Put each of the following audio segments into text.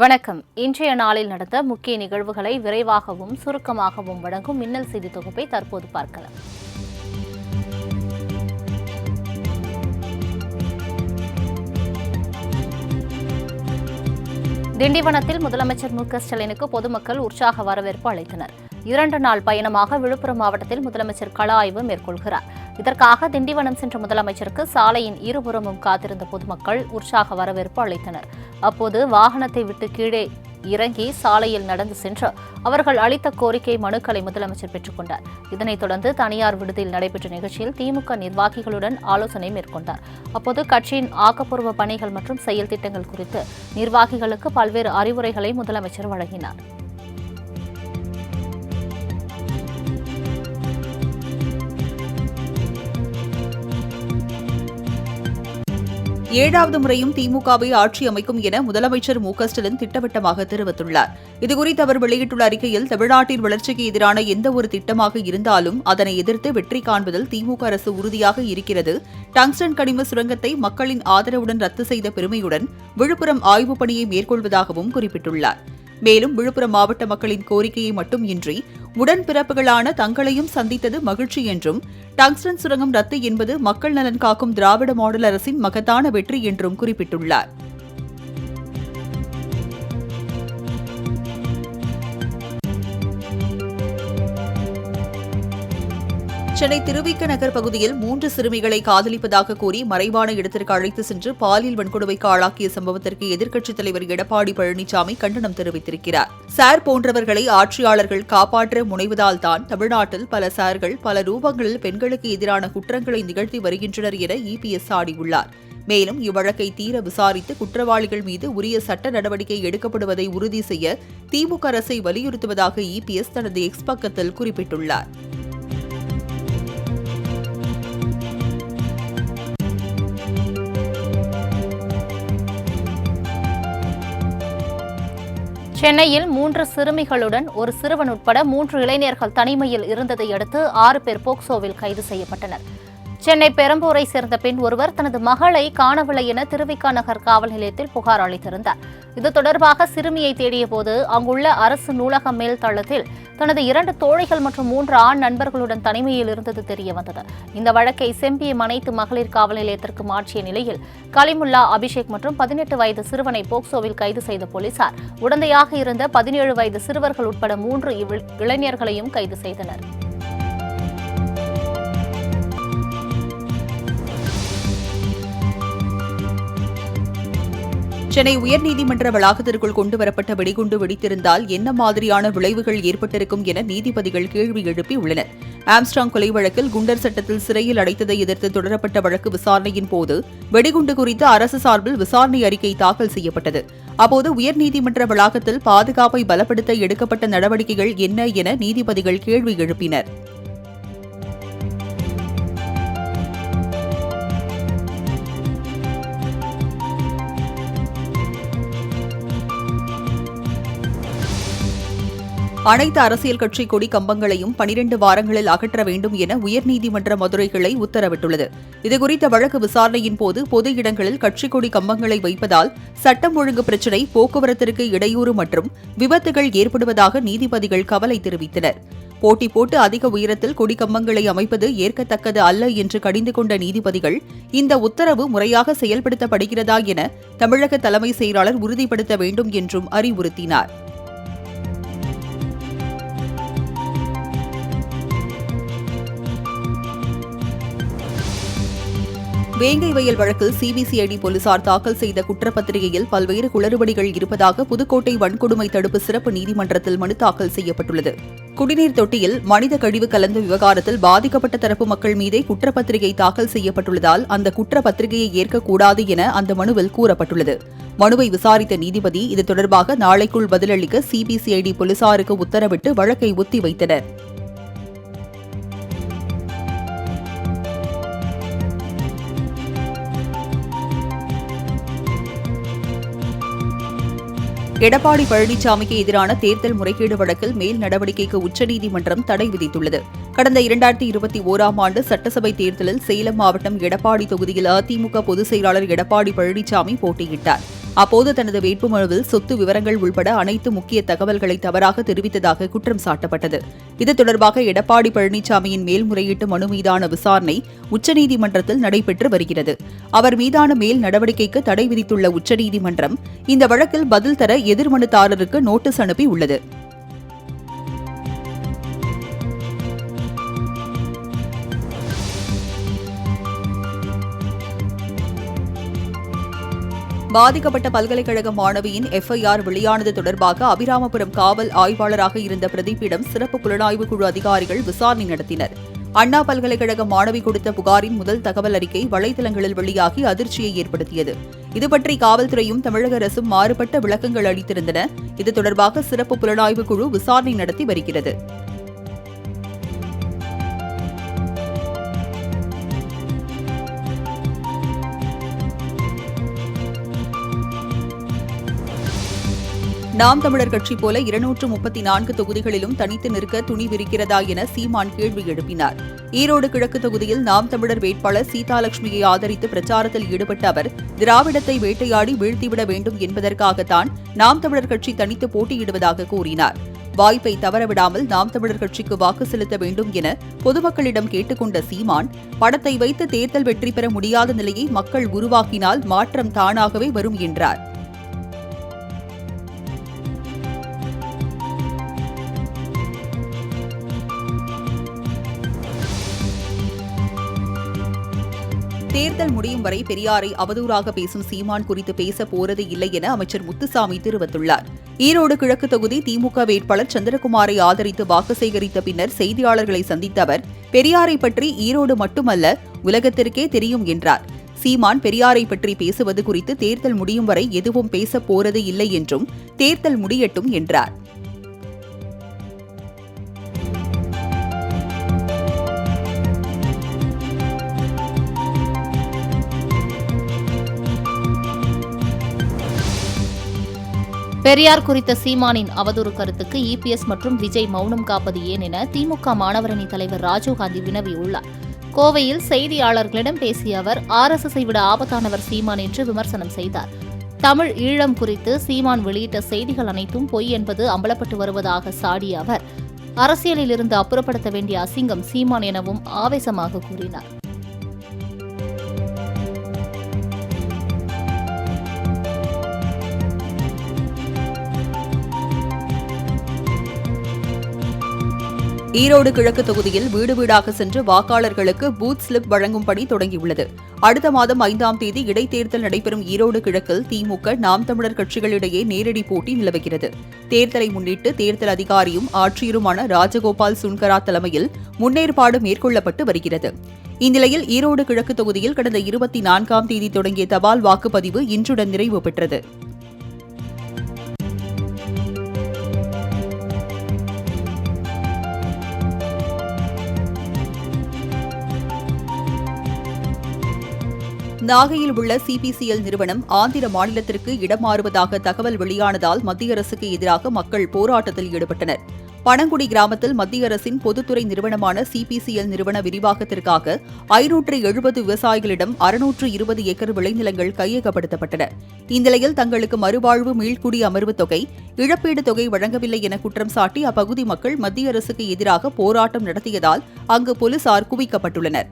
வணக்கம். இன்றைய நாளில் நடந்த முக்கிய நிகழ்வுகளை விரைவாகவும் சுருக்கமாகவும் வழங்கும் மின்னல் செய்தி தொகுப்பை தற்போது பார்க்கலாம். திண்டிவனத்தில் முதலமைச்சர் மு.க.ஸ்டாலினுக்கு பொதுமக்கள் உற்சாக வரவேற்பு அளித்தனர். 2 நாள் பயணமாக விழுப்புரம் மாவட்டத்தில் முதலமைச்சர் கள ஆய்வு மேற்கொள்கிறார். இதற்காக திண்டிவனம் சென்ற முதலமைச்சருக்கு சாலையின் இருபுறமும் காத்திருந்த பொதுமக்கள் உற்சாக வரவேற்பு அளித்தனர். அப்போது வாகனத்தை விட்டு கீழே இறங்கி சாலையில் நடந்து சென்று அவர்கள் அளித்த கோரிக்கை மனுக்களை முதலமைச்சர் பெற்றுக் கொண்டார். இதனைத் தொடர்ந்து தனியார் விடுதியில் நடைபெற்ற நிகழ்ச்சியில் திமுக நிர்வாகிகளுடன் ஆலோசனை மேற்கொண்டார். அப்போது கட்சியின் ஆக்கப்பூர்வ பணிகள் மற்றும் செயல் திட்டங்கள் குறித்து நிர்வாகிகளுக்கு பல்வேறு அறிவுரைகளை முதலமைச்சர் வழங்கினார். ஏழாவது முறையும் திமுகவை ஆட்சி அமைக்கும் என முதலமைச்சர் மு.க.ஸ்டாலின் திட்டவட்டமாக தெரிவித்துள்ளார். இதுகுறித்து அவர் வெளியிட்டுள்ள அறிக்கையில், தமிழ்நாட்டின் வளர்ச்சிக்கு எதிரான எந்த ஒரு திட்டமாக இருந்தாலும் அதனை எதிர்த்து வெற்றி காண்பதில் திமுக அரசு உறுதியாக இருக்கிறது. டங்ஸ்டன் கனிம சுரங்கத்தை மக்களின் ஆதரவுடன் ரத்து செய்த பெருமையுடன் விழுப்புரம் ஆய்வுப் பணியை மேற்கொள்வதாகவும் குறிப்பிட்டுள்ளார். மேலும் விழுப்புரம் மாவட்ட மக்களின் கோரிக்கையை மட்டும் இன்றி உடன்பிறப்புகளான தங்களையும் சந்தித்தது மகிழ்ச்சி என்றும், டங்ஸ்டன் சுரங்கம் ரத்து என்பது மக்கள் நலன் காக்கும் திராவிட மாடல் அரசின் மகத்தான வெற்றி என்றும் குறிப்பிட்டுள்ளார். சென்னை திருவிக நகர் பகுதியில் 3 சிறுமிகளை காதலிப்பதாக கூறி மறைவான இடத்திற்கு அழைத்து சென்று பாலியல் வன்கொடுமைக்கு ஆளாக்கிய சம்பவத்திற்கு எதிர்க்கட்சித் தலைவர் எடப்பாடி பழனிசாமி கண்டனம் தெரிவித்திருக்கிறார். சார் போன்றவர்களை ஆட்சியாளர்கள் காப்பாற்ற முனைவதால்தான் தமிழ்நாட்டில் பல சார்கள் பல ரூபங்களில் பெண்களுக்கு எதிரான குற்றங்களை நிகழ்த்தி வருகின்றனர் என இபிஎஸ் சாடியுள்ளார். மேலும் இவ்வழக்கை தீர விசாரித்து குற்றவாளிகள் மீது உரிய சட்ட நடவடிக்கை எடுக்கப்படுவதை உறுதி செய்ய திமுக அரசை வலியுறுத்துவதாக இபிஎஸ் தனது எக்ஸ் பக்கத்தில் குறிப்பிட்டுள்ளார். சென்னையில் 3 சிறுமிகளுடன் ஒரு சிறுவன் உட்பட 3 இளைஞர்கள் தனிமையில் இருந்ததை அடுத்து 6 பேர் போக்சோவில் கைது செய்யப்பட்டனர். சென்னை பெரம்பூரை சேர்ந்த பெண் ஒருவர் தனது மகளை காணவில்லை என திருவிக நகர் காவல் நிலையத்தில் புகார் அளித்திருந்தார். இது தொடர்பாக சிறுமியை தேடியபோது அங்குள்ள அரசு நூலக மேல் தளத்தில் தனது 2 தோழிகள் மற்றும் 3 ஆண் நண்பர்களுடன் தனிமையில் இருந்தது தெரியவந்தது. இந்த வழக்கை செம்பியம் அனைத்து மகளிர் காவல் நிலையத்திற்கு மாற்றிய நிலையில் கலிமுல்லா அபிஷேக் மற்றும் 18 வயது சிறுவனை போக்சோவில் கைது செய்த போலீசார் உடந்தையாக இருந்த 17 வயது சிறுவர்கள் உட்பட 3 இளைஞர்களையும் கைது செய்தனர். சென்னை உயர்நீதிமன்ற வளாகத்திற்குள் கொண்டுவரப்பட்ட வெடிகுண்டு வெடித்திருந்தால் என்ன மாதிரியான விளைவுகள் ஏற்பட்டிருக்கும் என நீதிபதிகள் கேள்வி எழுப்பியுள்ளனர். ஆம்ஸ்ட்ராங் கொலை வழக்கில் குண்டர் சட்டத்தில் சிறையில் அடைத்ததை எதிர்த்து தொடரப்பட்ட வழக்கு விசாரணையின் போது வெடிகுண்டு குறித்து அரசு சார்பில் விசாரணை அறிக்கை தாக்கல் செய்யப்பட்டது. அப்போது உயர்நீதிமன்ற வளாகத்தில் பாதுகாப்பை பலப்படுத்த எடுக்கப்பட்ட நடவடிக்கைகள் என்ன என நீதிபதிகள் கேள்வி எழுப்பினர். அனைத்து அரசியல் கட்சி கொடி கம்பங்களையும் 12 வாரங்களில் அகற்ற வேண்டும் என உயர்நீதிமன்ற மதுரை கிளை உத்தரவிட்டுள்ளது. இதுகுறித்த வழக்கு விசாரணையின் போது பொது இடங்களில் கட்சிக் கொடி கம்பங்களை வைப்பதால் சட்டம் ஒழுங்கு பிரச்சினை, போக்குவரத்திற்கு இடையூறு மற்றும் விபத்துகள் ஏற்படுவதாக நீதிபதிகள் கவலை தெரிவித்தனர். போட்டி போட்டு அதிக உயரத்தில் கொடி கம்பங்களை அமைப்பது ஏற்கத்தக்கது அல்ல என்று கடிந்து கொண்ட நீதிபதிகள், இந்த உத்தரவு முறையாக செயல்படுத்தப்படுகிறதா என தமிழக தலைமை செயலாளர் உறுதிப்படுத்த வேண்டும் என்றும் அறிவுறுத்தினார். வேங்கை வயல் வழக்கில் சிபிசிஐடி போலீசார் தாக்கல் செய்த குற்றப்பத்திரிகையில் பல்வேறு குளறுபடிகள் இருப்பதாக புதுக்கோட்டை வன்கொடுமை தடுப்பு சிறப்பு நீதிமன்றத்தில் மனு தாக்கல் செய்யப்பட்டுள்ளது. குடிநீர் தொட்டியில் மனித கழிவு கலந்த விவகாரத்தில் பாதிக்கப்பட்ட தரப்பு மக்கள் மீதே குற்றப்பத்திரிகை தாக்கல் செய்யப்பட்டுள்ளதால் அந்த குற்றப்பத்திரிகையை ஏற்கக்கூடாது என அந்த மனுவில் கூறப்பட்டுள்ளது. மனுவை விசாரித்த நீதிபதி இது தொடர்பாக நாளைக்குள் பதிலளிக்க சிபிசிஐடி போலீசாருக்கு உத்தரவிட்டு வழக்கை ஒத்திவைத்தனர். எடப்பாடி பழனிசாமிக்கு எதிரான தேர்தல் முறைகேடு வழக்கில் மேல் நடவடிக்கைக்கு உச்சநீதிமன்றம் தடை விதித்துள்ளது. கடந்த 2021ஆம் ஆண்டு சட்டசபை தேர்தலில் சேலம் மாவட்டம் எடப்பாடி தொகுதியில் அதிமுக பொதுச் செயலாளர் எடப்பாடி பழனிசாமி போட்டியிட்டார். அப்போது தனது வேட்புமனுவில் சொத்து விவரங்கள் உள்பட அனைத்து முக்கிய தகவல்களை தவறாக தெரிவித்ததாக குற்றம் சாட்டப்பட்டது. இது தொடர்பாக எடப்பாடி பழனிசாமியின் மேல்முறையீட்டு மனு மீதான விசாரணை உச்சநீதிமன்றத்தில் நடைபெற்று வருகிறது. அவர் மீதான மேல் நடவடிக்கைக்கு தடை விதித்துள்ள உச்சநீதிமன்றம் இந்த வழக்கில் பதில் தர எதிர்மனுதாரருக்கு நோட்டீஸ் அனுப்பியுள்ளது. பாதிக்கப்பட்ட பல்கலைக்கழக மாணவியின் FIR வெளியானது தொடர்பாக அபிராமபுரம் காவல் ஆய்வாளராக இருந்த பிரதீப்பிடம் சிறப்பு புலனாய்வு குழு அதிகாரிகள் விசாரணை நடத்தினர். அண்ணா பல்கலைக்கழக மாணவி கொடுத்த புகாரின் முதல் தகவல் அறிக்கை வலைதளங்களில் வெளியாகி அதிர்ச்சியை ஏற்படுத்தியது. இதுபற்றி காவல்துறையும் தமிழக அரசும் மாறுபட்ட விளக்கங்கள் அளித்திருந்தன. இது தொடர்பாக சிறப்பு புலனாய்வு குழு விசாரணை நடத்தி வருகிறது. நாம் தமிழர் கட்சி போல 234 தொகுதிகளிலும் தனித்து நிற்க துணிவிருக்கிறதா என சீமான் கேள்வி எழுப்பினார். ஈரோடு கிழக்கு தொகுதியில் நாம் தமிழர் வேட்பாளர் சீதாலட்சுமியை ஆதரித்து பிரச்சாரத்தில் ஈடுபட்ட அவர் திராவிடத்தை வேட்டையாடி வீழ்த்திவிட வேண்டும் என்பதற்காகத்தான் நாம் தமிழர் கட்சி தனித்து போட்டியிடுவதாக கூறினார். வாய்ப்பை தவறவிடாமல் நாம் தமிழர் கட்சிக்கு வாக்கு செலுத்த வேண்டும் என பொதுமக்களிடம் கேட்டுக்கொண்ட சீமான், படத்தை வைத்து தேர்தல் வெற்றி பெற முடியாத நிலையை மக்கள் உருவாக்கினால் மாற்றம் தானாகவே வரும் என்றார். தேர்தல் முடியும் வரை பெரியாரை அவதூறாக பேசும் சீமான் குறித்து பேச போறது இல்லை என அமைச்சர் முத்துசாமி தெரிவித்துள்ளார். ஈரோடு கிழக்கு தொகுதி திமுக வேட்பாளர் சந்திரகுமாரை ஆதரித்து வாக்கு சேகரித்த பின்னர் செய்தியாளர்களை சந்தித்த அவர், பெரியாரை பற்றி ஈரோடு மட்டுமல்ல உலகத்திற்கே தெரியும் என்றார். சீமான் பெரியாரை பற்றி பேசுவது குறித்து தேர்தல் முடியும் வரை எதுவும் பேச போறது இல்லை என்றும் தேர்தல் முடியட்டும் என்றார். பெரியார் குறித்த சீமானின் அவதூறு கருத்துக்கு EPS மற்றும் விஜய் மௌனம் காப்பது ஏன் என திமுக மாணவரணி தலைவர் ராஜீவ்காந்தி வினவியுள்ளார். கோவையில் செய்தியாளர்களிடம் பேசிய அவர், RSSஐ விட ஆபத்தானவர் சீமான் என்று விமர்சனம் செய்தார். தமிழ் ஈழம் குறித்து சீமான் வெளியிட்ட செய்திகள் அனைத்தும் பொய் என்பது அம்பலப்பட்டு வருவதாக சாடிய அவர், அரசியலில் இருந்து அப்புறப்படுத்த வேண்டிய அசிங்கம் சீமான் எனவும் ஆவேசமாக கூறினார். ஈரோடு கிழக்கு தொகுதியில் வீடு வீடாக சென்று வாக்காளர்களுக்கு பூத் ஸ்லிப் வழங்கும் பணி தொடங்கியுள்ளது. அடுத்த மாதம் 5ஆம் தேதி இடைத்தேர்தல் நடைபெறும் ஈரோடு கிழக்கில் திமுக நாம் தமிழர் கட்சிகளிடையே நேரடி போட்டி நிலவுகிறது. தேர்தலை முன்னிட்டு தேர்தல் அதிகாரியும் ஆட்சியருமான ராஜகோபால் சுன்கரா தலைமையில் முன்னேற்பாடு மேற்கொள்ளப்பட்டு வருகிறது. இந்நிலையில் ஈரோடு கிழக்கு தொகுதியில் கடந்த 24ஆம் தேதி தொடங்கிய தபால் வாக்குப்பதிவு இன்றுடன் நிறைவு பெற்றது. நாகையில் உள்ள CPCL நிறுவனம் ஆந்திர மாநிலத்திற்கு இடம் மாறுவதாக தகவல் வெளியானதால் மத்திய அரசுக்கு எதிராக மக்கள் போராட்டத்தில் ஈடுபட்டனர். பனங்குடி கிராமத்தில் மத்திய அரசின் பொதுத்துறை நிறுவனமான CPCL நிறுவன விரிவாக்கத்திற்காக 570 விவசாயிகளிடம் 620 ஏக்கர் விளைநிலங்கள் கையகப்படுத்தப்பட்டன. இந்நிலையில் தங்களுக்கு மறுவாழ்வு மீள்குடி அமர்வு தொகை, இழப்பீடு தொகை வழங்கவில்லை என குற்றம் சாட்டி அப்பகுதி மக்கள் மத்திய அரசுக்கு எதிராக போராட்டம் நடத்தியதால் அங்கு போலீசார் குவிக்கப்பட்டுள்ளனர்.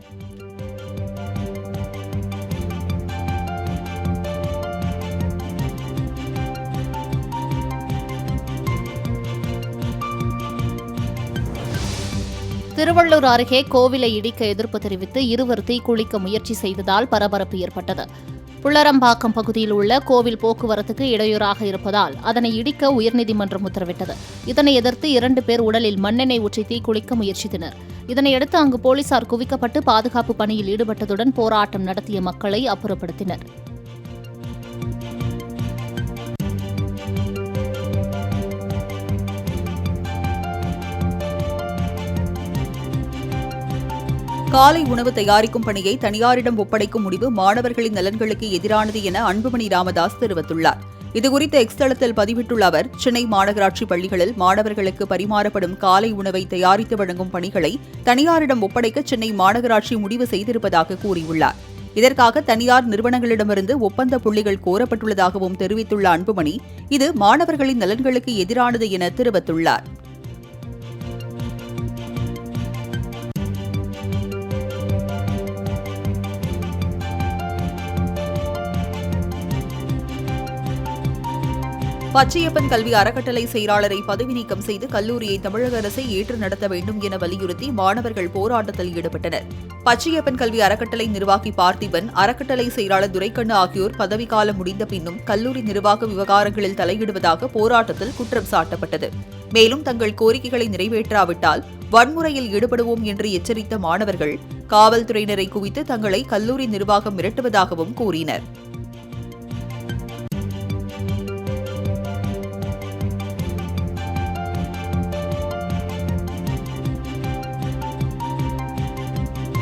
திருவள்ளூர் அருகே கோவிலை இடிக்க எதிர்ப்பு தெரிவித்து இருவர் தீக்குளிக்க முயற்சி செய்ததால் பரபரப்பு ஏற்பட்டது. புள்ளரம்பாக்கம் பகுதியில் உள்ள கோவில் போக்குவரத்துக்கு இடையூறாக இருப்பதால் அதனை இடிக்க உயர்நீதிமன்றம் உத்தரவிட்டது. இதனை எதிர்த்து 2 பேர் உடலில் மண்ணெண்ணெய் ஊற்றி தீக்குளிக்க முயற்சித்தனர். இதனையடுத்து அங்கு போலீசார் குவிக்கப்பட்டு பாதுகாப்பு பணியில் ஈடுபட்டதுடன் போராட்டம் நடத்திய மக்களை அப்புறப்படுத்தினர். காலை உணவு தயாரிக்கும் பணியை தனியாரிடம் ஒப்படைக்கும் முடிவு மாணவர்களின் நலன்களுக்கு எதிரானது என அன்புமணி ராமதாஸ் தெரிவித்துள்ளார். இதுகுறித்து எக்ஸ் தளத்தில் பதிவிட்டுள்ள அவர், சென்னை மாநகராட்சி பள்ளிகளில் மாணவர்களுக்கு பரிமாறப்படும் காலை உணவை தயாரித்து வழங்கும் பணிகளை தனியாரிடம் ஒப்படைக்க சென்னை மாநகராட்சி முடிவு செய்திருப்பதாக கூறியுள்ளார். இதற்காக தனியார் நிறுவனங்களிடமிருந்து ஒப்பந்த புள்ளிகள் கோரப்பட்டுள்ளதாகவும் தெரிவித்துள்ள அன்புமணி, இது மாணவர்களின் நலன்களுக்கு எதிரானது என தெரிவித்துள்ளார். பச்சையப்பன் கல்வி அறக்கட்டளை செயலாளரை பதவி நீக்கம் செய்து கல்லூரியை தமிழக அரசை ஏற்று நடத்த வேண்டும் என வலியுறுத்தி மாணவர்கள் போராட்டத்தில் ஈடுபட்டனர். பச்சையப்பன் கல்வி அறக்கட்டளை நிர்வாகி பார்த்திபன், அறக்கட்டளை செயலாளர் துரைக்கண்ணு ஆகியோர் பதவிக்காலம் முடிந்த பின்னும் கல்லூரி நிர்வாக விவகாரங்களில் தலையிடுவதாக போராட்டத்தில் குற்றம் சாட்டப்பட்டது. மேலும் தங்கள் கோரிக்கைகளை நிறைவேற்றாவிட்டால் வன்முறையில் ஈடுபடுவோம் என்று எச்சரித்த மாணவர்கள் காவல்துறையினரை குவித்து தங்களை கல்லூரி நிர்வாகம் மிரட்டுவதாகவும் கூறினர்.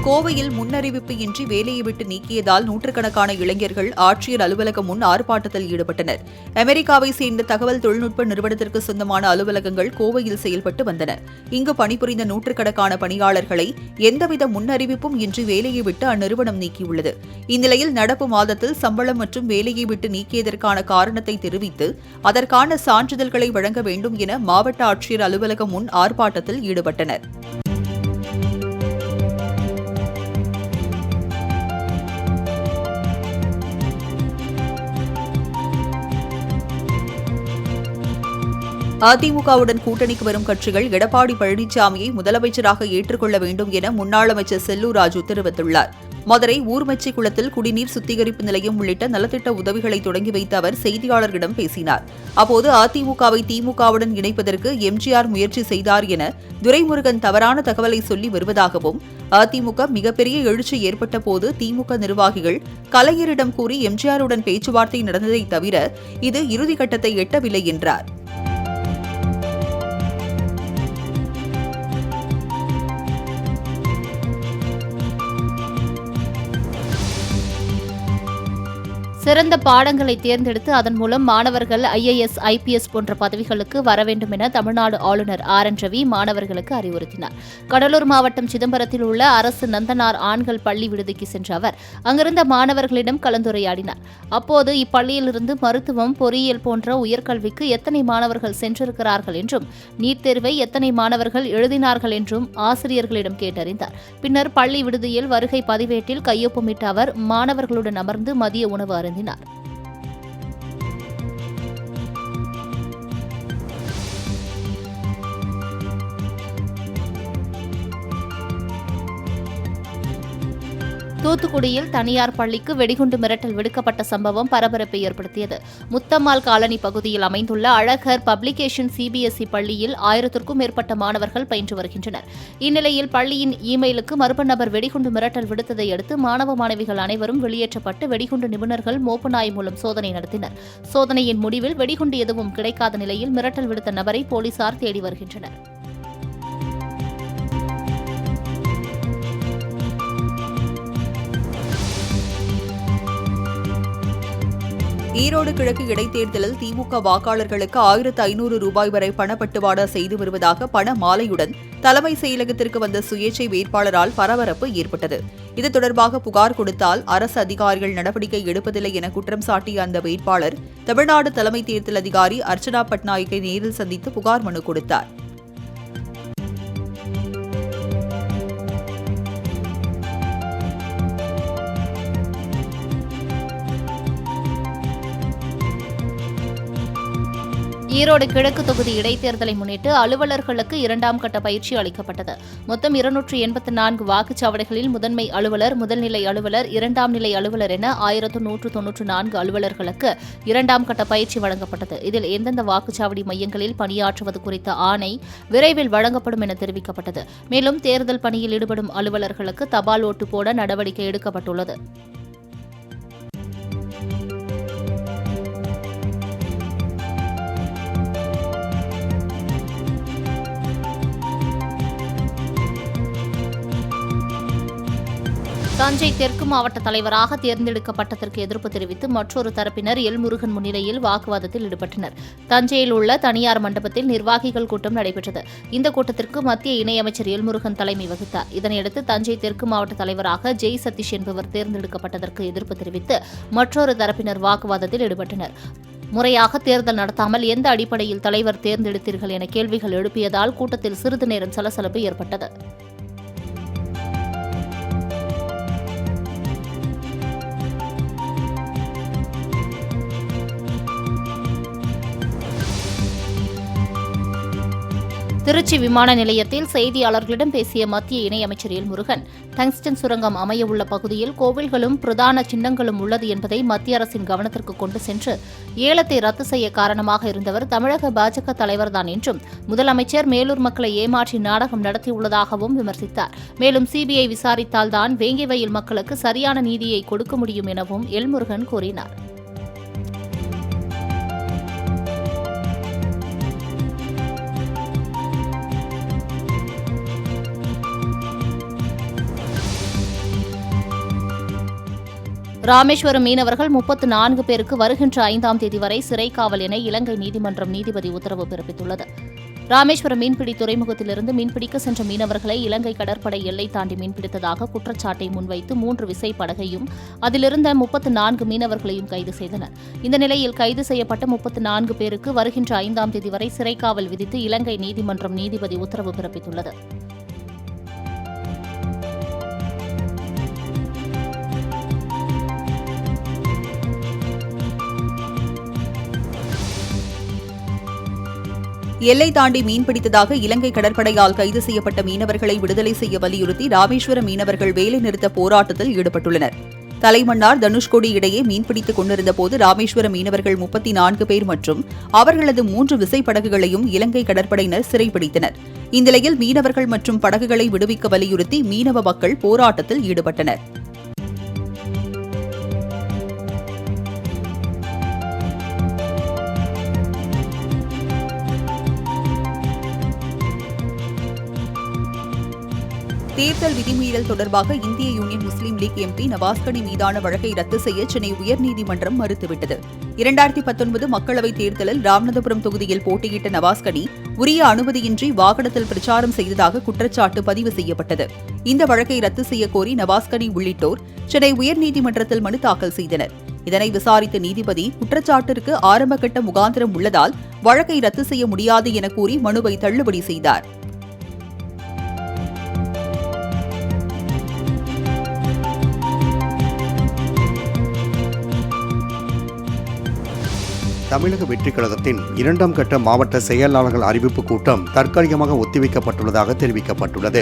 கோவையில் முன்னறிவிப்பு இன்றி வேலையை விட்டு நீக்கியதால் நூற்றுக்கணக்கான இளைஞர்கள் ஆட்சியர் அலுவலகம் முன் ஆர்ப்பாட்டத்தில் ஈடுபட்டனர். அமெரிக்காவை சேர்ந்த தகவல் தொழில்நுட்ப நிறுவனத்திற்கு சொந்தமான அலுவலகங்கள் கோவையில் செயல்பட்டு வந்தன. இங்கு பணிபுரிந்த நூற்றுக்கணக்கான பணியாளர்களை எந்தவித முன்னறிவிப்பும் இன்றி வேலையை விட்டு அந்நிறுவனம் நீக்கியுள்ளது. இந்நிலையில் நடப்பு மாதத்தில் சம்பளம் மற்றும் வேலையை விட்டு நீக்கியதற்கான காரணத்தை தெரிவித்து அதற்கான சான்றிதழ்களை வழங்க வேண்டும் என மாவட்ட ஆட்சியர் அலுவலகம் முன் ஆர்ப்பாட்டத்தில் ஈடுபட்டனர். அதிமுகவுடன் கூட்டணிக்கு வரும் கட்சிகள் எடப்பாடி பழனிசாமியை முதலமைச்சராக ஏற்றுக்கொள்ள வேண்டும் என முன்னாள் அமைச்சர் செல்லூர் ராஜு தெரிவித்துள்ளார். மதுரை ஊர்மச்சி குளத்தில் குடிநீர் சுத்திகரிப்பு நிலையம் உள்ளிட்ட நலத்திட்ட உதவிகளை தொடங்கி வைத்த அவர் செய்தியாளர்களிடம் பேசினார். அப்போது அதிமுகவை திமுகவுடன் இணைப்பதற்கு எம்ஜிஆர் முயற்சி செய்தார் என துரைமுருகன் தவறான தகவலை சொல்லி வருவதாகவும், அதிமுக மிகப்பெரிய எழுச்சி ஏற்பட்ட போது திமுக நிர்வாகிகள் கலைஞரிடம் கூறி எம்ஜிஆருடன் பேச்சுவார்த்தை நடந்ததை தவிர இது இறுதிக்கட்டத்தை எட்டவில்லை என்றார். சிறந்த பாடங்களை தேர்ந்தெடுத்து அதன் மூலம் மாணவர்கள் IAS, IPS போன்ற பதவிகளுக்கு வர வேண்டும் என தமிழ்நாடு ஆளுநர் RN ரவி மாணவர்களுக்கு அறிவுறுத்தினார். கடலூர் மாவட்டம் சிதம்பரத்தில் உள்ள அரசு நந்தனார் ஆண்கள் பள்ளி விடுதிக்கு சென்ற அவர் அங்கிருந்த மாணவர்களிடம் கலந்துரையாடினார். அப்போது இப்பள்ளியிலிருந்து மருத்துவம், பொறியியல் போன்ற உயர்கல்விக்கு எத்தனை மாணவர்கள் சென்றிருக்கிறார்கள் என்றும், நீட் தேர்வை எத்தனை மாணவர்கள் எழுதினார்கள் என்றும் ஆசிரியர்களிடம் கேட்டறிந்தார். பின்னர் பள்ளி விடுதியில் வருகை பதிவேட்டில் கையொப்பமிட்ட அவர் மாணவர்களுடன் அமர்ந்து மதிய உணவு அருந்தினார். தூத்துக்குடியில் தனியார் பள்ளிக்கு வெடிகுண்டு மிரட்டல் விடுக்கப்பட்ட சம்பவம் பரபரப்பை ஏற்படுத்தியது. முத்தம்மாள் காலனி பகுதியில் அமைந்துள்ள அழகர் பப்ளிகேஷன் CBSE பள்ளியில் 1000க்கும் மேற்பட்ட மாணவர்கள் பயின்று வருகின்றனர். இந்நிலையில் பள்ளியின் இமெயிலுக்கு மர்ம நபர் வெடிகுண்டு மிரட்டல் விடுத்ததை அடுத்து மாணவ மாணவிகள் அனைவரும் வெளியேற்றப்பட்டு வெடிகுண்டு நிபுணர்கள் மோப்ப நாய் மூலம் சோதனை நடத்தினர். சோதனையின் முடிவில் வெடிகுண்டு எதுவும் கிடைக்காத நிலையில் மிரட்டல் விடுத்த நபரை போலீசார் தேடி வருகின்றனர். ஈரோடு கிழக்கு இடைத்தேர்தலில் திமுக வாக்காளர்களுக்கு 1500 ரூபாய் வரை பணப்பட்டுவாடா செய்து வருவதாக பண மாலையுடன் தலைமை செயலகத்திற்கு வந்த சுயேட்சை வேட்பாளரால் பரபரப்பு ஏற்பட்டது. இது தொடர்பாக புகார் கொடுத்தால் அரசு அதிகாரிகள் நடவடிக்கை எடுப்பதில்லை என குற்றம் சாட்டிய அந்த வேட்பாளர் தமிழ்நாடு தலைமை தேர்தல் அதிகாரி அர்ச்சனா பட்நாயக்கை நேரில் சந்தித்து புகார் மனு கொடுத்தார். ஈரோடு கிழக்கு தொகுதி இடைத்தேர்தலை முன்னிட்டு அலுவலர்களுக்கு 2ஆம் கட்ட பயிற்சி அளிக்கப்பட்டது. மொத்தம் 284 வாக்குச்சாவடிகளில் முதன்மை அலுவலர், முதல்நிலை அலுவலர், 2ஆம் நிலை அலுவலர் என 1194 அலுவலர்களுக்கு 2ஆம் கட்ட பயிற்சி வழங்கப்பட்டது. இதில் எந்தெந்த வாக்குச்சாவடி மையங்களில் பணியாற்றுவது குறித்த ஆணை விரைவில் வழங்கப்படும் என தெரிவிக்கப்பட்டது. மேலும் தேர்தல் பணியில் ஈடுபடும் அலுவலர்களுக்கு தபால் ஓட்டு போட நடவடிக்கை எடுக்கப்பட்டுள்ளது. தஞ்சை தெற்கு மாவட்ட தலைவராக தேர்ந்தெடுக்கப்பட்டதற்கு எதிர்ப்பு தெரிவித்து மற்றொரு தரப்பினர் எல்முருகன் முன்னிலையில் வாக்குவாதத்தில் ஈடுபட்டனர். தஞ்சையில் உள்ள தனியார் மண்டபத்தில் நிர்வாகிகள் கூட்டம் நடைபெற்றது. இந்த கூட்டத்திற்கு மத்திய இணையமைச்சர் எல்முருகன் தலைமை வகித்தார். இதனையடுத்து தஞ்சை தெற்கு மாவட்ட தலைவராக ஜெய் சதீஷ் என்பவர் தேர்ந்தெடுக்கப்பட்டதற்கு எதிர்ப்பு தெரிவித்து மற்றொரு தரப்பினர் வாக்குவாதத்தில் ஈடுபட்டனர். முறையாக தேர்தல் நடத்தாமல் எந்த அடிப்படையில் தலைவர் தேர்ந்தெடுத்தீர்கள் என கேள்விகள் எழுப்பியதால் கூட்டத்தில் சிறிது நேரம் சலசலப்பு ஏற்பட்டது. திருச்சி விமான நிலையத்தில் செய்தியாளர்களிடம் பேசிய மத்திய இணையமைச்சர் எல்முருகன், டங்ஸ்டன் சுரங்கம் அமையவுள்ள பகுதியில் கோவில்களும் பிரதான சின்னங்களும் உள்ளது என்பதை மத்திய அரசின் கவனத்திற்கு கொண்டு சென்று ஏலத்தை ரத்து செய்ய காரணமாக இருந்தவர் தமிழக பாஜக தலைவர்தான் என்றும், முதலமைச்சர் மேலூர் மக்களை ஏமாற்றி நாடகம் நடத்தியுள்ளதாகவும் விமர்சித்தார். மேலும் சிபிஐ விசாரித்தால்தான் வேங்கிவயல் மக்களுக்கு சரியான நீதியை கொடுக்க முடியும் எனவும் எல்முருகன் கூறினார். ராமேஸ்வரம் மீனவர்கள் 34 பேருக்கு வருகின்ற 5ஆம் தேதி வரை சிறை காவல் என இலங்கை நீதிமன்றம் நீதிபதி உத்தரவு பிறப்பித்துள்ளது. ராமேஸ்வரம் மீன்பிடி துறைமுகத்திலிருந்து மீன்பிடிக்க சென்ற மீனவர்களை இலங்கை கடற்படை எல்லை தாண்டி மீன்பிடித்ததாக குற்றச்சாட்டை முன்வைத்து 3 விசைப்படகையும் அதிலிருந்த 34 மீனவர்களையும் கைது செய்தனர். இந்த நிலையில் கைது செய்யப்பட்ட 34 பேருக்கு வருகின்ற 5ஆம் தேதி வரை சிறை காவல் விதித்து இலங்கை நீதிமன்றம் நீதிபதி உத்தரவு பிறப்பித்துள்ளது. எல்லை தாண்டி மீன்பிடித்ததாக இலங்கை கடற்படையால் கைது செய்யப்பட்ட மீனவர்களை விடுதலை செய்ய வலியுறுத்தி ராமேஸ்வரம் மீனவர்கள் வேலைநிறுத்த போராட்டத்தில் ஈடுபட்டுள்ளனர். தலைமன்னார் தனுஷ்கோடி இடையே மீன்பிடித்துக் கொண்டிருந்தபோது ராமேஸ்வரம் மீனவர்கள் 34 பேர் மற்றும் அவர்களது 3 விசைப்படகுகளையும் இலங்கை கடற்படையினர் சிறைப்பிடித்தனர். இந்நிலையில் மீனவர்கள் மற்றும் படகுகளை விடுவிக்க வலியுறுத்தி மீனவ மக்கள் போராட்டத்தில் ஈடுபட்டனர். தேர்தல் விதிமீறல் தொடர்பாக இந்திய யூனியன் முஸ்லீம் லீக் எம்பி நவாஸ்கனி மீதான வழக்கை ரத்து செய்ய சென்னை உயர்நீதிமன்றம் மறுத்துவிட்டது. 2019 மக்களவைத் தேர்தலில் ராமநாதபுரம் தொகுதியில் போட்டியிட்ட நவாஸ்கனி உரிய அனுமதியின்றி வாகனத்தில் பிரச்சாரம் செய்ததாக குற்றச்சாட்டு பதிவு செய்யப்பட்டது. இந்த வழக்கை ரத்து செய்ய கோரி நவாஸ்கனி உள்ளிட்டோர் சென்னை உயர்நீதிமன்றத்தில் மனு தாக்கல் செய்தனர். இதனை விசாரித்த நீதிபதி குற்றச்சாட்டிற்கு ஆரம்பகட்ட முகாந்திரம் உள்ளதால் வழக்கை ரத்து செய்ய முடியாது என கூறி மனுவை தள்ளுபடி செய்தார். தமிழக வெற்றிக் கழகத்தின் 2ஆம் கட்ட மாவட்ட செயலாளர்கள் அறிவிப்பு கூட்டம் தற்காலிகமாக ஒத்திவைக்கப்பட்டுள்ளதாக தெரிவிக்கப்பட்டுள்ளது.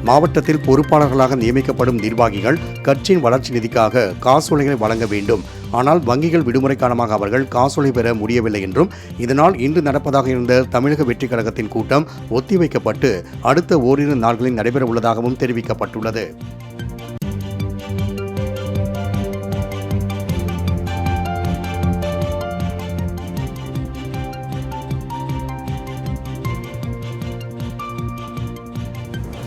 மாவட்டத்தில் பொறுப்பாளர்களாக நியமிக்கப்படும் நிர்வாகிகள் கட்சியின் வளர்ச்சி நிதிக்காக காசோலைகளை வழங்க வேண்டும். ஆனால் வங்கிகள் விடுமுறை காரணமாக அவர்கள் காசோலை பெற முடியவில்லை என்றும், இதனால் இன்று நடப்பதாக இருந்த தமிழக வெற்றிக் கழகத்தின் கூட்டம் ஒத்திவைக்கப்பட்டு அடுத்த ஓரிரு நாட்களில் நடைபெற உள்ளதாகவும் தெரிவிக்கப்பட்டுள்ளது.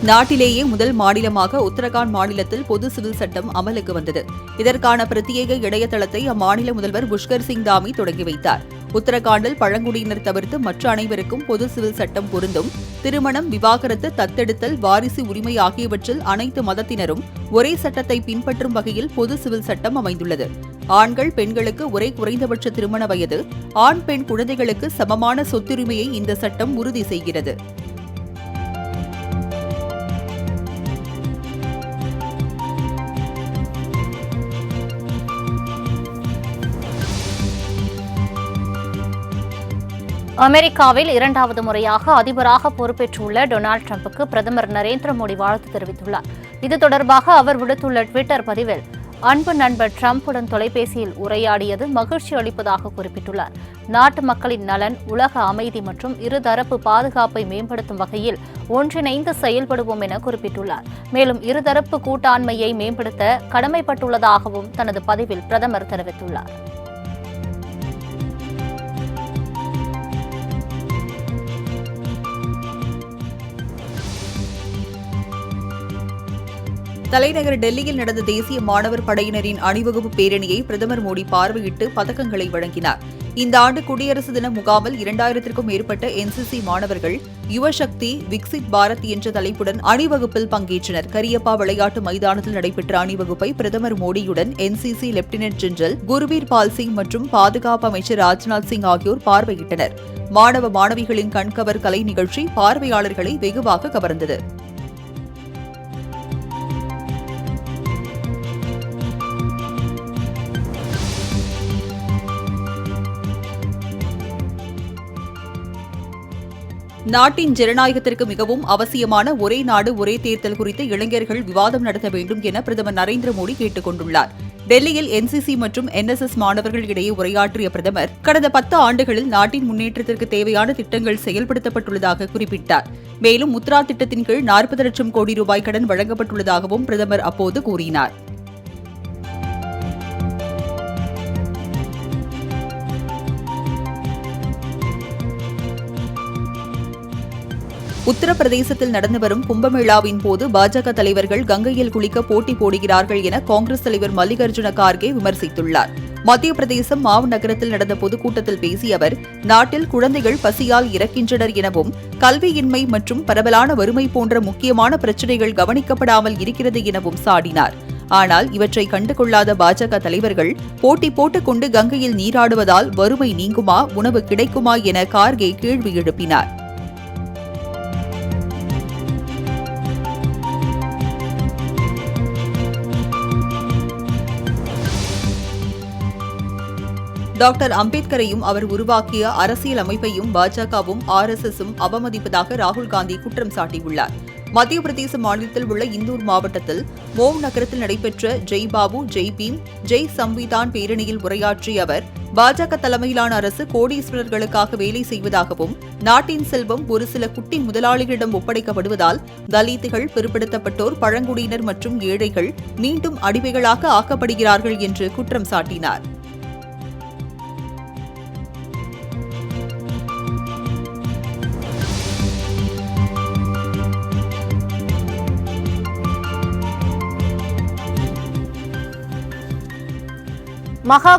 நாட்டிலேயே முதல் மாநிலமாக உத்தரகாண்ட் மாநிலத்தில் பொது சிவில் சட்டம் அமலுக்கு வந்தது. இதற்கான பிரத்யேக இணையதளத்தை அம்மாநில முதல்வர் புஷ்கர் சிங் தாமி தொடங்கி வைத்தார். உத்தரகாண்டில் பழங்குடியினர் தவிர்த்து மற்ற அனைவருக்கும் பொது சிவில் சட்டம் பொருந்தும். திருமணம், விவாகரத்து, தத்தெடுத்தல், வாரிசு உரிமை ஆகியவற்றில் அனைத்து மதத்தினரும் ஒரே சட்டத்தை பின்பற்றும் வகையில் பொது சிவில் சட்டம் அமைந்துள்ளது. ஆண்கள், பெண்களுக்கு ஒரே குறைந்தபட்ச திருமண வயது, ஆண் பெண் குழந்தைகளுக்கு சமமான சொத்துரிமையை இந்த சட்டம் உறுதி செய்கிறது. அமெரிக்காவில் 2வது முறையாக அதிபராக பொறுப்பேற்றுள்ள டொனால்டு டிரம்புக்கு பிரதமர் நரேந்திர மோடி வாழ்த்து தெரிவித்துள்ளார். இது தொடர்பாக அவர் விடுத்துள்ள டுவிட்டர் பதிவில், அன்பு நண்பர் டிரம்புடன் தொலைபேசியில் உரையாடியது மகிழ்ச்சி அளிப்பதாக குறிப்பிட்டுள்ளார். நாட்டு மக்களின் நலன், உலக அமைதி மற்றும் இருதரப்பு பாதுகாப்பை மேம்படுத்தும் வகையில் ஒன்றிணைந்து செயல்படுவோம் என குறிப்பிட்டுள்ளார். மேலும் இருதரப்பு கூட்டாண்மையை மேம்படுத்த கடமைப்பட்டுள்ளதாகவும் தனது பதிவில் பிரதமர் தெரிவித்துள்ளார். தலைநகர் டெல்லியில் நடந்த தேசிய மாணவர் படையினரின் அணிவகுப்பு பேரணியை பிரதமர் மோடி பார்வையிட்டு பதக்கங்களை வழங்கினார். இந்த ஆண்டு குடியரசு தின முகாமில் 2000க்கும் மேற்பட்ட என்சிசி மாணவர்கள் யுவசக்தி விக்சித் பாரத் என்ற தலைப்புடன் அணிவகுப்பில் பங்கேற்றனர். கரியப்பா விளையாட்டு மைதானத்தில் நடைபெற்ற அணிவகுப்பை பிரதமர் மோடியுடன் என்சிசி லெப்டினன்ட் ஜெனரல் குர்பீர் பால் சிங் மற்றும் பாதுகாப்பு அமைச்சர் ராஜ்நாத் சிங் ஆகியோர் பார்வையிட்டனர். மாணவ மாணவிகளின் கண்கவர் கலை நிகழ்ச்சி பார்வையாளர்களை வெகுவாக கவர்ந்தது. நாட்டின் ஜனநாயகத்திற்கு மிகவும் அவசியமான ஒரே நாடு ஒரே தேர்தல் குறித்து இளைஞர்கள் விவாதம் நடத்த வேண்டும் என பிரதமர் நரேந்திர மோடி கேட்டுக் கொண்டுள்ளார். டெல்லியில் என்சிசி மற்றும் என்எஸ்எஸ் மாணவர்கள் இடையே உரையாற்றிய பிரதமர் கடந்த 10 ஆண்டுகளில் நாட்டின் முன்னேற்றத்திற்கு தேவையான திட்டங்கள் செயல்படுத்தப்பட்டுள்ளதாக குறிப்பிட்டார். மேலும் முத்ரா திட்டத்தின் கீழ் 40 லட்சம் கோடி ரூபாய் கடன் வழங்கப்பட்டுள்ளதாகவும் பிரதமர் அப்போது கூறினார். உத்தரப்பிரதேசத்தில் நடந்து வரும் கும்பமேளாவின் போது பாஜக தலைவர்கள் கங்கையில் குளிக்க போட்டி போடுகிறார்கள் என காங்கிரஸ் தலைவர் மல்லிகார்ஜுன கார்கே விமர்சித்துள்ளார். மத்திய பிரதேசம் மாவ் நகரத்தில் நடந்த பொதுக்கூட்டத்தில் பேசிய அவர், நாட்டில் குழந்தைகள் பசியால் இறக்கின்றனர் எனவும் கல்வியின்மை மற்றும் பரவலான வறுமை போன்ற முக்கியமான பிரச்சினைகள் கவனிக்கப்படாமல் இருக்கிறது எனவும் சாடினார். ஆனால் இவற்றை கண்டுகொள்ளாத பாஜக தலைவர்கள் போட்டி போட்டுக் கொண்டு கங்கையில் நீராடுவதால் வறுமை நீங்குமா, உணவு கிடைக்குமா என கார்கே கேள்வி எழுப்பினார். டாக்டர் அம்பேத்கரையும் அவர் உருவாக்கிய அரசியல் அமைப்பையும் பாஜகவும் RSSம் அவமதிப்பதாக ராகுல் காந்தி குற்றம் சாட்டியுள்ளார். மத்திய பிரதேச மாநிலத்தில் உள்ள இந்தூர் மாவட்டத்தில் மோவ் நகரத்தில் நடைபெற்ற ஜெய் பாபு ஜெய் பீம் ஜெய் சம்விதான் பேரணியில் உரையாற்றிய அவர், பாஜக தலைமையிலான அரசு கோடீஸ்வரர்களுக்காக வேலை செய்வதாகவும் நாட்டின் செல்வம் ஒரு சில குட்டி முதலாளிகளிடம் ஒப்படைக்கப்படுவதால் தலித்துகள், பிற்படுத்தப்பட்டோர், பழங்குடியினர் மற்றும் ஏழைகள் மீண்டும் அடிமைகளாக ஆக்கப்படுகிறார்கள் என்று குற்றம் சாட்டினார். மகா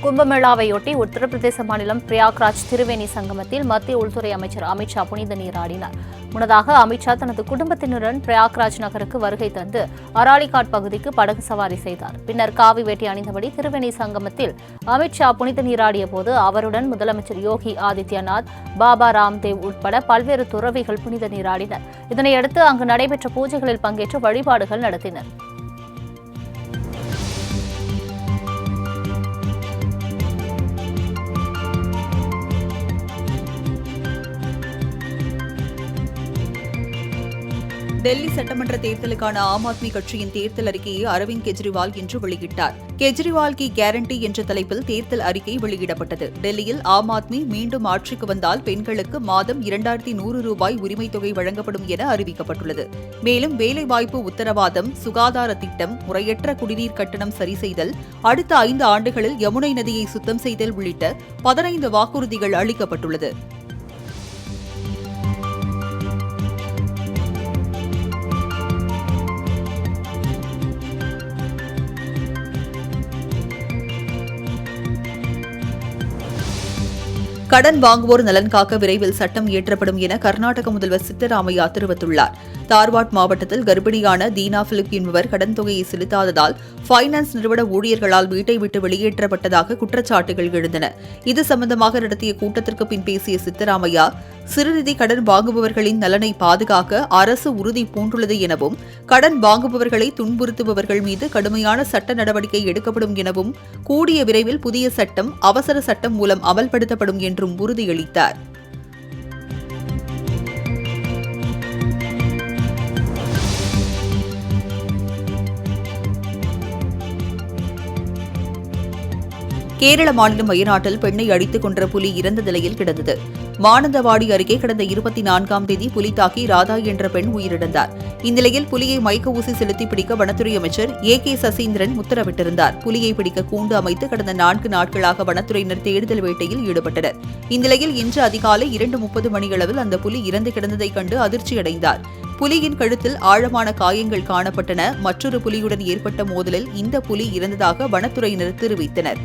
கும்பமேளாவையொட்டி உத்தரப்பிரதேச மாநிலம் பிரயாக்ராஜ் திரிவேணி சங்கமத்தில் மத்திய உள்துறை அமைச்சர் அமித்ஷா புனித நீராடினார். முன்னதாக அமித்ஷா தனது குடும்பத்தினருடன் பிரயாக்ராஜ் நகருக்கு வருகை தந்து அராலிகாட் பகுதிக்கு படகு சவாரி செய்தார். பின்னர் காவி வேட்டி அணிந்தபடி திரிவேணி சங்கமத்தில் அமித்ஷா புனித நீராடிய போது அவருடன் முதலமைச்சர் யோகி ஆதித்யநாத், பாபா ராம்தேவ் உட்பட பல்வேறு துறவிகள் புனித நீராடினர். இதனையடுத்து அங்கு நடைபெற்ற பூஜைகளில் பங்கேற்று வழிபாடுகள் நடத்தினர். டெல்லி சட்டமன்ற தேர்தலுக்கான ஆம் ஆத்மி கட்சியின் தேர்தல் அறிக்கையை அரவிந்த் கெஜ்ரிவால் இன்று வெளியிட்டார். கெஜ்ரிவால் கி கேரண்டி என்ற தலைப்பில் தேர்தல் அறிக்கை வெளியிடப்பட்டது. டெல்லியில் ஆம் ஆத்மி மீண்டும் ஆட்சிக்கு வந்தால் பெண்களுக்கு மாதம் 2100 ரூபாய் உரிமைத் தொகை வழங்கப்படும் என அறிவிக்கப்பட்டுள்ளது. மேலும் வேலைவாய்ப்பு உத்தரவாதம், சுகாதார திட்டம், முறையற்ற குடிநீர் கட்டணம் சரி செய்தல், அடுத்த 5 ஆண்டுகளில் யமுனை நதியை சுத்தம் செய்தல் உள்ளிட்ட 15 வாக்குறுதிகள் அளிக்கப்பட்டுள்ளது. கடன் வாங்குவோர் நலன் காக்க விரைவில் சட்டம் இயற்றப்படும் என கர்நாடக முதல்வர் சித்தராமையா தெரிவித்துள்ளார். தார்வாட் மாவட்டத்தில் கர்ப்பிணியான தீனா பிலிப் என்பவர் கடன் தொகையை செலுத்தாததால் பைனான்ஸ் நிறுவன ஊழியர்களால் வீட்டை விட்டு வெளியேற்றப்பட்டதாக குற்றச்சாட்டுகள் எழுந்தன. இது சம்பந்தமாக நடத்திய கூட்டத்திற்கு பின் பேசிய சித்தராமையா, சிறுநிதி கடன் வாங்குபவர்களின் நலனை பாதுகாக்க அரசு உறுதி பூண்டுள்ளது எனவும், கடன் வாங்குபவர்களை துன்புறுத்துபவர்கள் மீது கடுமையான சட்ட நடவடிக்கை எடுக்கப்படும் எனவும், கூடிய விரைவில் புதிய சட்டம், அவசர சட்டம் மூலம் அமல்படுத்தப்படும் என்றும் உறுதியளித்தார். கேரள மாநிலம் வயநாட்டில் பெண்ணை அடித்துக் கொன்ற புலி இறந்த நிலையில் கிடந்தது. மானந்தவாடி அருகே கடந்த 24ஆம் தேதி புலி தாக்கி ராதா என்ற பெண் உயிரிழந்தார். இந்நிலையில் புலியை மயக்க ஊசி செலுத்தி பிடிக்க வனத்துறை அமைச்சர் AK சசீந்திரன் உத்தரவிட்டிருந்தார். புலியை பிடிக்க கூண்டு அமைத்து கடந்த 4 நாட்களாக வனத்துறையினர் தேடுதல் வேட்டையில் ஈடுபட்டனர். இந்நிலையில் இன்று அதிகாலை 2:30 மணியளவில் அந்த புலி இறந்து கிடந்ததைக் கண்டு அதிர்ச்சியடைந்தார். புலியின் கழுத்தில் ஆழமான காயங்கள் காணப்பட்டன. மற்றொரு புலியுடன் ஏற்பட்ட மோதலில் இந்த புலி இறந்ததாக வனத்துறையினர் தெரிவித்தனர்.